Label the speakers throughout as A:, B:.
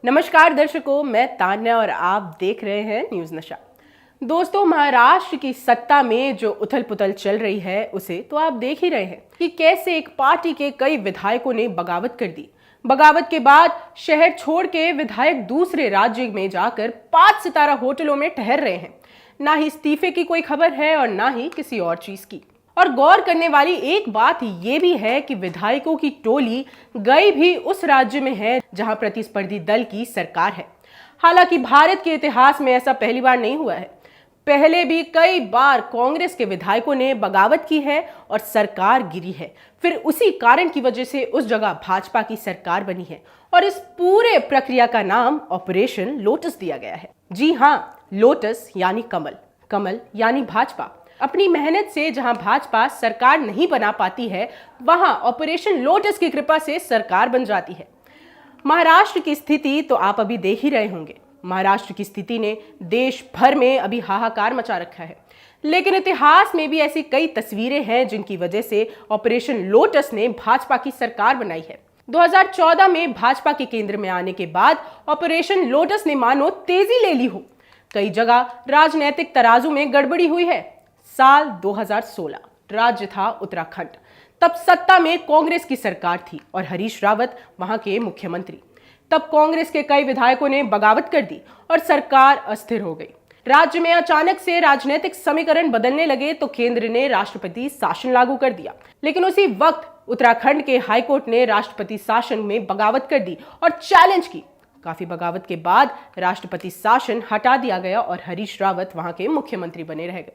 A: नमस्कार दर्शकों, मैं तान्या और आप देख रहे हैं न्यूज नशा। दोस्तों, महाराष्ट्र की सत्ता में जो उथल पुथल चल रही है उसे तो आप देख ही रहे हैं कि कैसे एक पार्टी के कई विधायकों ने बगावत कर दी। बगावत के बाद शहर छोड़ के विधायक दूसरे राज्य में जाकर 5 सितारा होटलों में ठहर रहे हैं। ना ही इस्तीफे की कोई खबर है और ना ही किसी और चीज की। और गौर करने वाली एक बात ये भी है कि विधायकों की टोली गई भी उस राज्य में है जहां प्रतिस्पर्धी दल की सरकार है। हालांकि भारत के इतिहास में ऐसा पहली बार नहीं हुआ है। पहले भी कई बार कांग्रेस के विधायकों ने बगावत की है और सरकार गिरी है। फिर उसी कारण की वजह से उस जगह भाजपा की सरकार बनी है और इस पूरे प्रक्रिया का नाम ऑपरेशन लोटस दिया गया है। जी हाँ, लोटस यानी कमल, कमल यानी भाजपा। अपनी मेहनत से जहां भाजपा सरकार नहीं बना पाती है, वहां ऑपरेशन लोटस की कृपा से सरकार बन जाती है। महाराष्ट्र की स्थिति तो आप अभी देख ही रहे होंगे। महाराष्ट्र की स्थिति ने देश भर में अभी हाहाकार मचा रखा है। लेकिन इतिहास में भी ऐसी कई तस्वीरें हैं जिनकी वजह से ऑपरेशन लोटस ने भाजपा की सरकार बनाई है। 2014 में भाजपा के केंद्र में आने के बाद ऑपरेशन लोटस ने मानो तेजी ले ली हो। कई जगह राजनीतिक तराजू में गड़बड़ी हुई है। साल 2016 राज्य था उत्तराखंड। तब सत्ता में कांग्रेस की सरकार थी और हरीश रावत वहां के मुख्यमंत्री। तब कांग्रेस के कई विधायकों ने बगावत कर दी और सरकार अस्थिर हो गई। राज्य में अचानक से राजनीतिक समीकरण बदलने लगे तो केंद्र ने राष्ट्रपति शासन लागू कर दिया। लेकिन उसी वक्त उत्तराखंड के हाईकोर्ट ने राष्ट्रपति शासन में बगावत कर दी और चैलेंज की। काफी बगावत के बाद राष्ट्रपति शासन हटा दिया गया और हरीश रावत वहां के मुख्यमंत्री बने रह गए।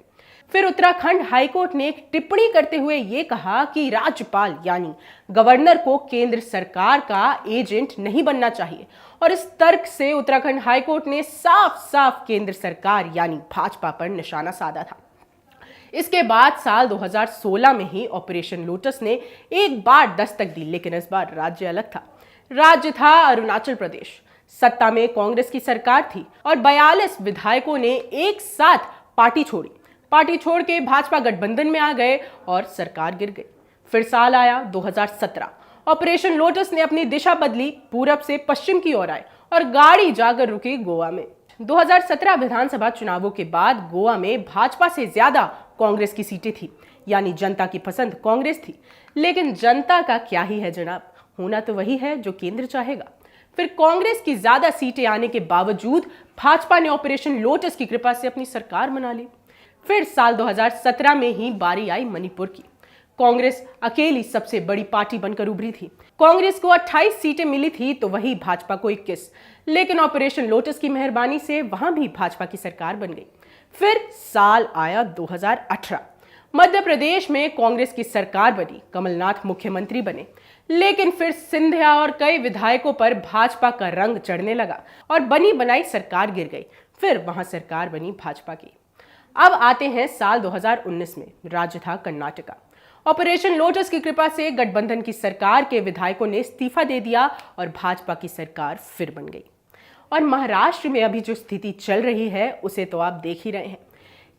A: फिर उत्तराखंड हाईकोर्ट ने एक टिप्पणी करते हुए यह कहा कि राज्यपाल यानी गवर्नर को केंद्र सरकार का एजेंट नहीं बनना चाहिए और इस तर्क से उत्तराखंड हाईकोर्ट ने साफ साफ केंद्र सरकार यानी भाजपा पर निशाना साधा था। इसके बाद साल 2016 में ही ऑपरेशन लोटस ने एक बार दस्तक दी, लेकिन इस बार राज्य अलग था। राज्य था अरुणाचल प्रदेश। सत्ता में कांग्रेस की सरकार थी और 42 विधायकों ने एक साथ पार्टी छोड़ी। पार्टी छोड़ के भाजपा गठबंधन में आ गए और सरकार गिर गई। फिर साल आया 2017। ऑपरेशन लोटस ने अपनी दिशा बदली, पूरब से पश्चिम की ओर आए और गाड़ी जाकर रुकी गोवा में। 2017 विधानसभा चुनावों के बाद गोवा में भाजपा से ज्यादा कांग्रेस की सीटें थी, यानी जनता की पसंद कांग्रेस थी। लेकिन जनता का क्या ही है जनाब, होना तो वही है जो केंद्र चाहेगा। फिर कांग्रेस की ज्यादा सीटें आने के बावजूद भाजपा ने ऑपरेशन लोटस की कृपा से अपनी सरकार बना ली। फिर साल 2017 में ही बारी आई मणिपुर की। कांग्रेस अकेली सबसे बड़ी पार्टी बनकर उभरी थी। कांग्रेस को 28 सीटें मिली थी तो वही भाजपा को 21। लेकिन ऑपरेशन लोटस की मेहरबानी से वहां भी भाजपा की सरकार बन गई। फिर साल आया 2018। मध्य प्रदेश में कांग्रेस की सरकार बनी, कमलनाथ मुख्यमंत्री बने। लेकिन फिर सिंधिया और कई विधायकों पर भाजपा का रंग चढ़ने लगा और बनी बनाई सरकार गिर गई। फिर वहां सरकार बनी भाजपा की। अब आते हैं साल 2019 में। राज्य था कर्नाटका। ऑपरेशन लोटस की कृपा से गठबंधन की सरकार के विधायकों ने इस्तीफा दे दिया और भाजपा की सरकार फिर बन गई। और महाराष्ट्र में अभी जो स्थिति चल रही है उसे तो आप देख ही रहे हैं।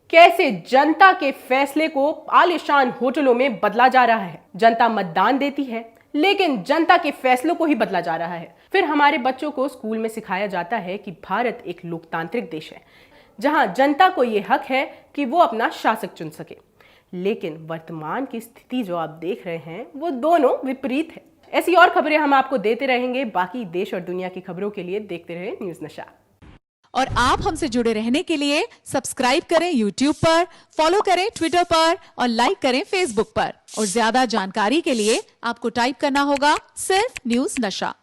A: कैसे जनता के फैसले को आलीशान होटलों में बदला जा रहा है। जनता मतदान देती है लेकिन जनता के फैसलों को ही बदला जा रहा है। फिर हमारे बच्चों को स्कूल में सिखाया जाता है कि भारत एक लोकतांत्रिक देश है जहां जनता को यह हक है कि वो अपना शासक चुन सके। लेकिन वर्तमान की स्थिति जो आप देख रहे हैं वो दोनों विपरीत है। ऐसी और खबरें हम आपको देते रहेंगे। बाकी देश और दुनिया की खबरों के लिए देखते रहे न्यूज नशा।
B: और आप हमसे जुड़े रहने के लिए सब्सक्राइब करें YouTube पर, फॉलो करें Twitter पर और लाइक करें Facebook पर। और ज्यादा जानकारी के लिए आपको टाइप करना होगा सिर्फ न्यूज नशा।